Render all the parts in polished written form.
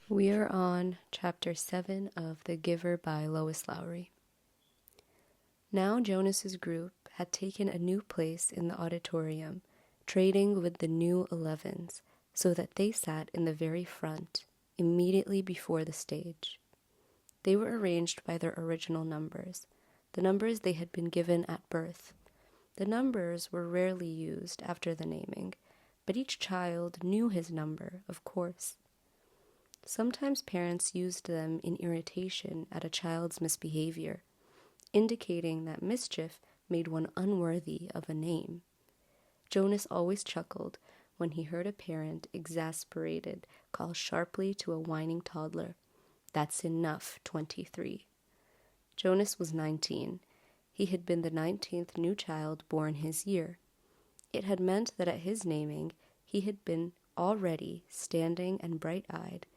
We are on Chapter 7 of The Giver by Lois Lowry. Now Jonas's group had taken a new place in the auditorium, trading with the new 11s, so that they sat in the very front, immediately before the stage. They were arranged by their original numbers, the numbers they had been given at birth. The numbers were rarely used after the naming, but each child knew his number, of course. Sometimes parents used them in irritation at a child's misbehavior, indicating that mischief made one unworthy of a name. Jonas always chuckled when he heard a parent, exasperated, call sharply to a whining toddler, "That's enough, 23." Jonas was 19. He had been the 19th new child born his year. It had meant that at his naming, he had been already standing and bright-eyed,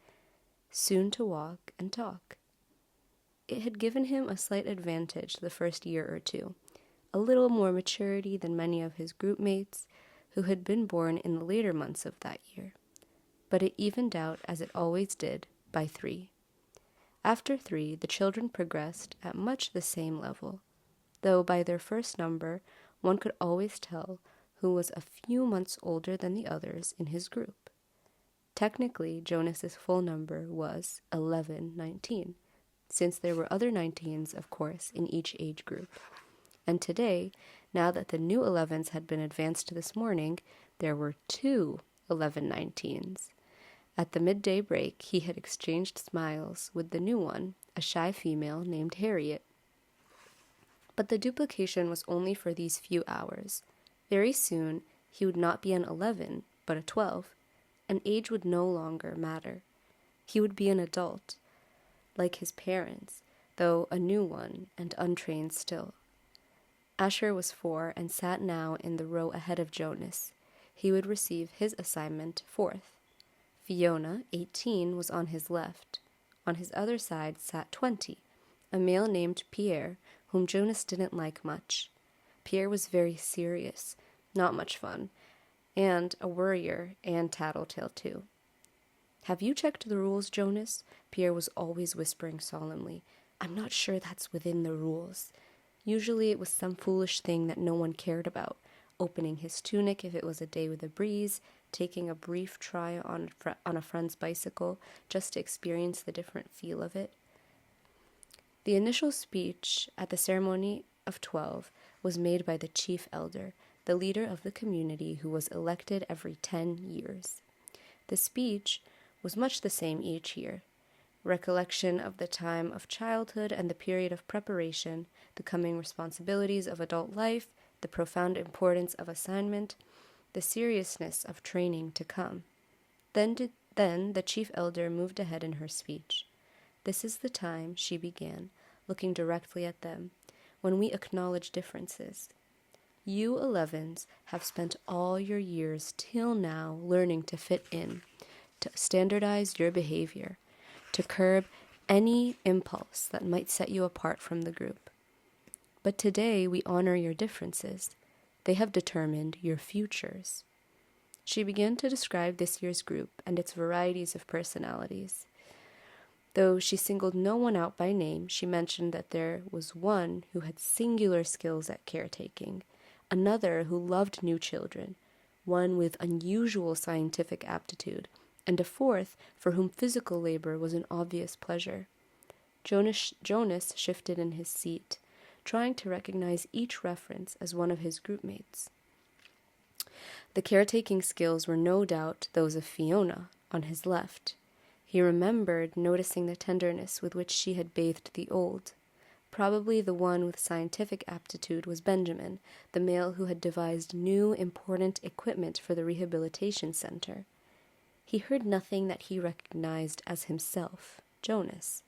soon to walk and talk. It had given him a slight advantage the first year or two, a little more maturity than many of his group mates who had been born in the later months of that year. But it evened out, as it always did, by 3. After 3, the children progressed at much the same level, though by their first number, one could always tell who was a few months older than the others in his group. Technically, Jonas's full number was 1119, since there were other 19s, of course, in each age group. And today, now that the new 11s had been advanced this morning, there were 2 1119s. At the midday break, he had exchanged smiles with the new one, a shy female named Harriet. But the duplication was only for these few hours. Very soon, he would not be an 11, but a 12. And age would no longer matter. He would be an adult, like his parents, though a new one and untrained still. Asher was 4 and sat now in the row ahead of Jonas. He would receive his assignment 4th. Fiona, 18, was on his left. On his other side sat 20, a male named Pierre, whom Jonas didn't like much. Pierre was very serious, not much fun, and a worrier and tattletale too. "Have you checked the rules, Jonas?" Pierre was always whispering solemnly. "I'm not sure that's within the rules." Usually it was some foolish thing that no one cared about, opening his tunic if it was a day with a breeze, taking a brief try on a friend's bicycle just to experience the different feel of it. The initial speech at the ceremony of 12 was made by the chief elder, the leader of the community who was elected every 10 years. The speech was much the same each year. Recollection of the time of childhood and the period of preparation, the coming responsibilities of adult life, the profound importance of assignment, the seriousness of training to come. Then the chief elder moved ahead in her speech. "This is the time," she began, looking directly at them, "when we acknowledge differences. You 11s have spent all your years till now learning to fit in, to standardize your behavior, to curb any impulse that might set you apart from the group. But today we honor your differences. They have determined your futures." She began to describe this year's group and its varieties of personalities. Though she singled no one out by name, she mentioned that there was one who had singular skills at caretaking, another who loved new children, one with unusual scientific aptitude, and a fourth for whom physical labor was an obvious pleasure. Jonas shifted in his seat, trying to recognize each reference as one of his groupmates. The caretaking skills were no doubt those of Fiona, on his left. He remembered noticing the tenderness with which she had bathed the old. Probably the one with scientific aptitude was Benjamin, the male who had devised new, important equipment for the rehabilitation center. He heard nothing that he recognized as himself, Jonas.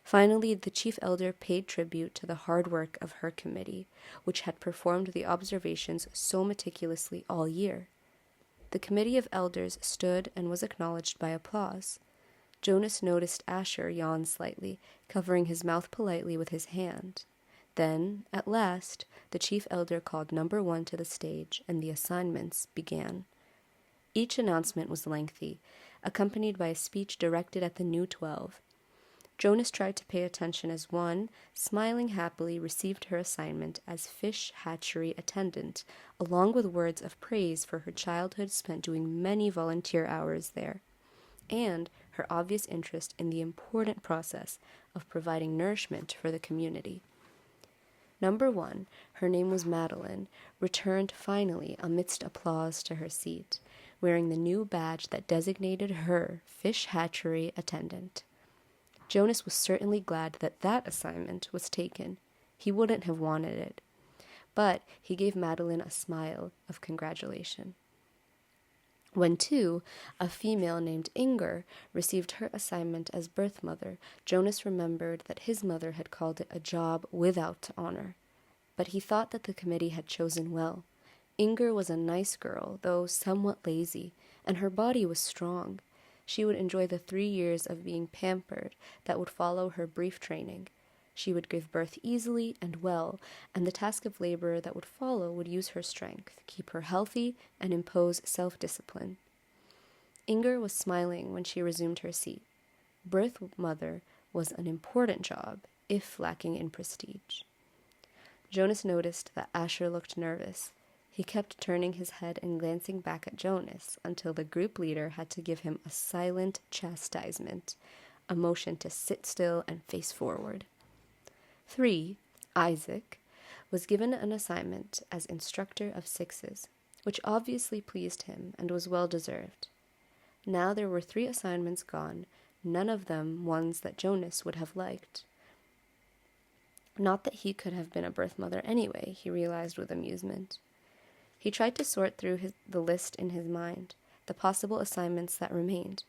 Finally, the chief elder paid tribute to the hard work of her committee, which had performed the observations so meticulously all year. The committee of elders stood and was acknowledged by applause. Jonas noticed Asher yawn slightly, covering his mouth politely with his hand. Then, at last, the chief elder called number 1 to the stage, and the assignments began. Each announcement was lengthy, accompanied by a speech directed at the new 12. Jonas tried to pay attention as one, smiling happily, received her assignment as fish hatchery attendant, along with words of praise for her childhood spent doing many volunteer hours there, and her obvious interest in the important process of providing nourishment for the community. Number 1, her name was Madeline, returned finally amidst applause to her seat, wearing the new badge that designated her fish hatchery attendant. Jonas was certainly glad that that assignment was taken. He wouldn't have wanted it. But he gave Madeline a smile of congratulation. When, too, a female named Inger received her assignment as birth mother, Jonas remembered that his mother had called it a job without honor. But he thought that the committee had chosen well. Inger was a nice girl, though somewhat lazy, and her body was strong. She would enjoy the 3 years of being pampered that would follow her brief training. She would give birth easily and well, and the task of labor that would follow would use her strength, keep her healthy, and impose self-discipline. Inger was smiling when she resumed her seat. Birth mother was an important job, if lacking in prestige. Jonas noticed that Asher looked nervous. He kept turning his head and glancing back at Jonas until the group leader had to give him a silent chastisement, a motion to sit still and face forward. 3, Isaac, was given an assignment as instructor of 6s, which obviously pleased him and was well deserved. Now there were 3 assignments gone, none of them ones that Jonas would have liked. Not that he could have been a birth mother anyway, he realized with amusement. He tried to sort through the list in his mind, the possible assignments that remained.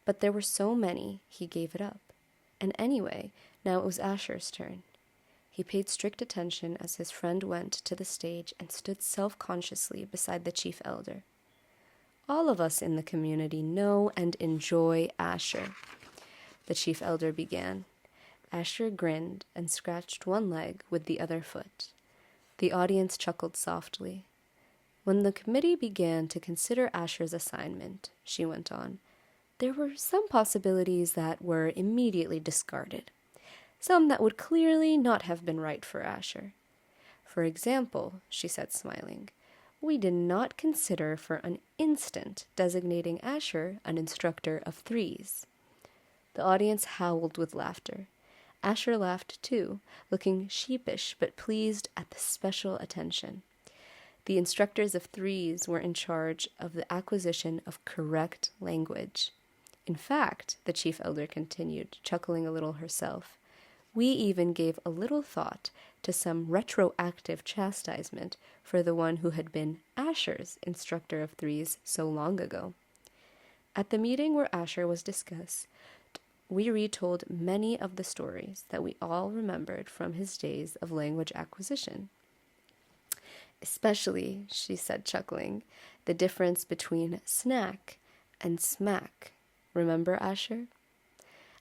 But there were so many, he gave it up. And anyway, now it was Asher's turn. He paid strict attention as his friend went to the stage and stood self-consciously beside the chief elder. All of us in the community know and enjoy Asher, the chief elder began. Asher grinned and scratched one leg with the other foot. The audience chuckled softly. When the committee began to consider Asher's assignment, she went on, there were some possibilities that were immediately discarded, some that would clearly not have been right for Asher. For example, she said smiling, we did not consider for an instant designating Asher an instructor of 3s. The audience howled with laughter. Asher laughed too, looking sheepish but pleased at the special attention. The instructors of 3s were in charge of the acquisition of correct language. In fact, the chief elder continued, chuckling a little herself, we even gave a little thought to some retroactive chastisement for the one who had been Asher's instructor of 3s so long ago. At the meeting where Asher was discussed, we retold many of the stories that we all remembered from his days of language acquisition. Especially, she said chuckling, the difference between snack and smack. Remember, Asher?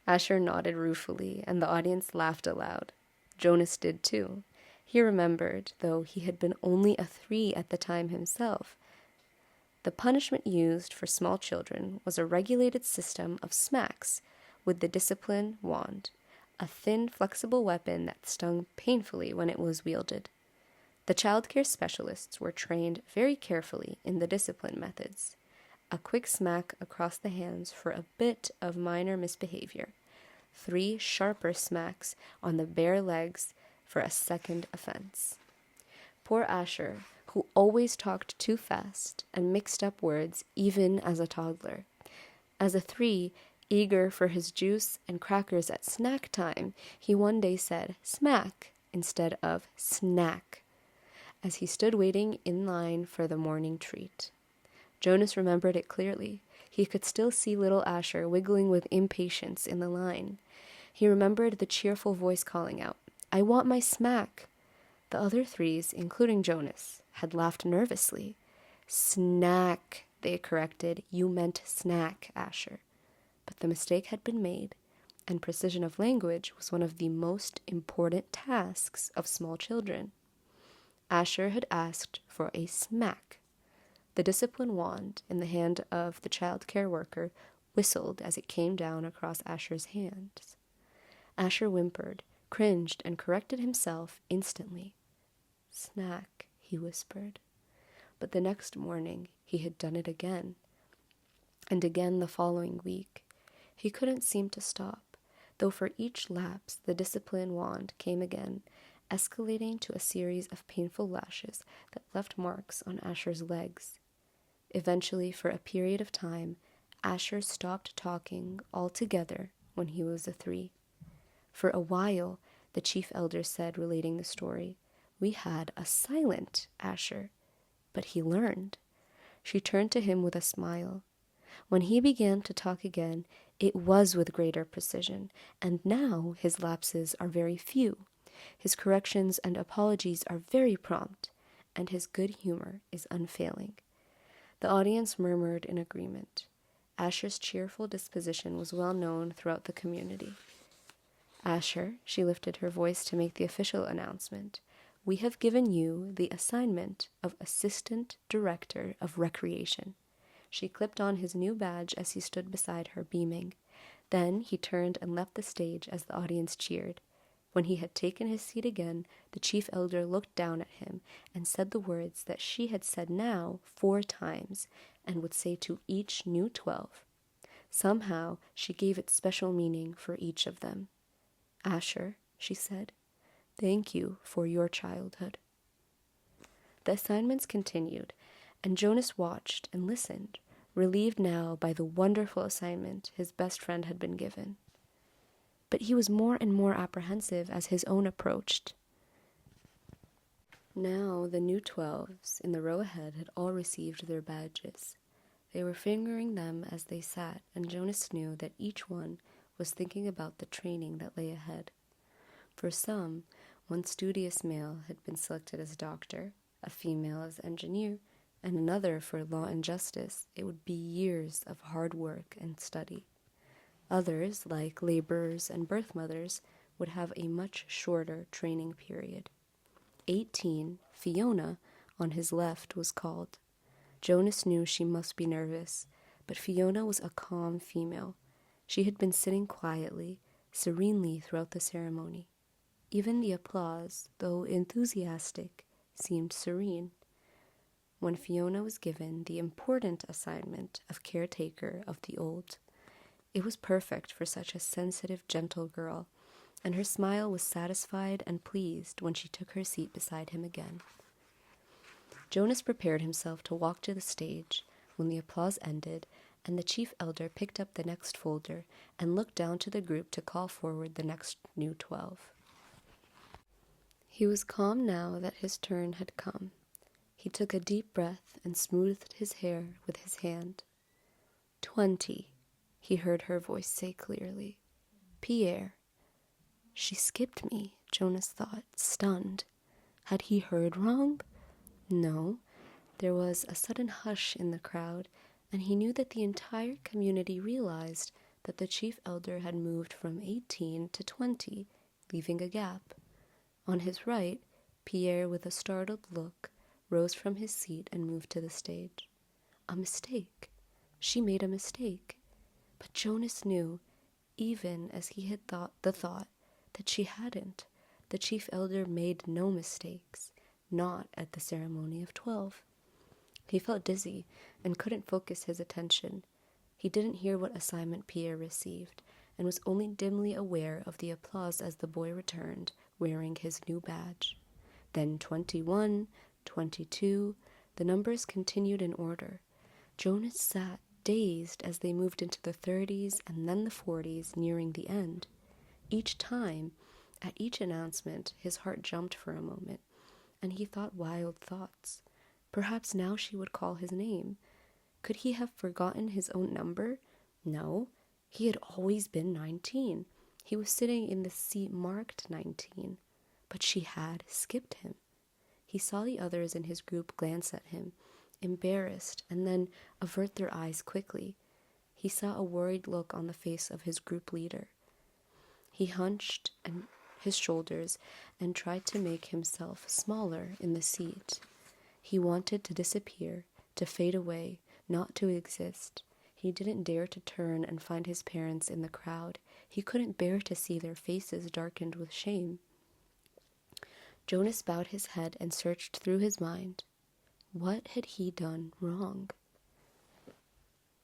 Asher nodded ruefully, and the audience laughed aloud. Jonas did too. He remembered, though he had been only a 3 at the time himself. The punishment used for small children was a regulated system of smacks with the discipline wand, a thin, flexible weapon that stung painfully when it was wielded. The child care specialists were trained very carefully in the discipline methods. A quick smack across the hands for a bit of minor misbehavior. 3 sharper smacks on the bare legs for a second offense. Poor Asher, who always talked too fast and mixed up words even as a toddler. As a 3, eager for his juice and crackers at snack time, he one day said smack instead of snack, as he stood waiting in line for the morning treat. Jonas remembered it clearly. He could still see little Asher wiggling with impatience in the line. He remembered the cheerful voice calling out, I want my smack. The other 3s, including Jonas, had laughed nervously. Snack, they corrected. You meant snack, Asher. But the mistake had been made, and precision of language was one of the most important tasks of small children. Asher had asked for a smack, The discipline wand in the hand of the child care worker whistled as it came down across Asher's hands. Asher whimpered, cringed, and corrected himself instantly. "Snack," he whispered. But the next morning he had done it again, and again the following week. He couldn't seem to stop, though for each lapse the discipline wand came again, escalating to a series of painful lashes that left marks on Asher's legs. Eventually, for a period of time, Asher stopped talking altogether when he was a 3. For a while, the chief elder said, relating the story, "We had a silent Asher, but he learned." She turned to him with a smile. When he began to talk again, it was with greater precision, and now his lapses are very few. His corrections and apologies are very prompt, and his good humor is unfailing. The audience murmured in agreement. Asher's cheerful disposition was well known throughout the community. "Asher," she lifted her voice to make the official announcement, "we have given you the assignment of Assistant Director of Recreation." She clipped on his new badge as he stood beside her, beaming. Then he turned and left the stage as the audience cheered. When he had taken his seat again, the chief elder looked down at him and said the words that she had said now 4 times and would say to each new 12. Somehow she gave it special meaning for each of them. "Asher," she said, "thank you for your childhood." The assignments continued, and Jonas watched and listened, relieved now by the wonderful assignment his best friend had been given. But he was more and more apprehensive as his own approached. Now the new 12s in the row ahead had all received their badges. They were fingering them as they sat, and Jonas knew that each one was thinking about the training that lay ahead. For some, one studious male had been selected as doctor, a female as engineer, and another for law and justice. It would be years of hard work and study. Others, like laborers and birth mothers, would have a much shorter training period. 18, Fiona, on his left, was called. Jonas knew she must be nervous, but Fiona was a calm female. She had been sitting quietly, serenely throughout the ceremony. Even the applause, though enthusiastic, seemed serene. When Fiona was given the important assignment of caretaker of the old, it was perfect for such a sensitive, gentle girl, and her smile was satisfied and pleased when she took her seat beside him again. Jonas prepared himself to walk to the stage when the applause ended, and the chief elder picked up the next folder and looked down to the group to call forward the next new 12. He was calm now that his turn had come. He took a deep breath and smoothed his hair with his hand. 20, he heard her voice say clearly. "Pierre." She skipped me, Jonas thought, stunned. Had he heard wrong? No. There was a sudden hush in the crowd, and he knew that the entire community realized that the chief elder had moved from 18 to 20, leaving a gap. On his right, Pierre, with a startled look, rose from his seat and moved to the stage. A mistake. She made a mistake. But Jonas knew, even as he had thought, that she hadn't. The chief elder made no mistakes, not at the ceremony of 12. He felt dizzy and couldn't focus his attention. He didn't hear what assignment Pierre received, and was only dimly aware of the applause as the boy returned, wearing his new badge. Then 21, 22, the numbers continued in order. Jonas sat dazed as they moved into the 30s and then the 40s, nearing the end. Each time, at each announcement, his heart jumped for a moment, and he thought wild thoughts. Perhaps now she would call his name. Could he have forgotten his own number? No, he had always been 19. He was sitting in the seat marked 19, but she had skipped him. He saw the others in his group glance at him, embarrassed, and then avert their eyes quickly. He saw a worried look on the face of his group leader. He hunched his shoulders and tried to make himself smaller in the seat. He wanted to disappear, to fade away, not to exist. He didn't dare to turn and find his parents in the crowd. He couldn't bear to see their faces darkened with shame. Jonas bowed his head and searched through his mind. What had he done wrong?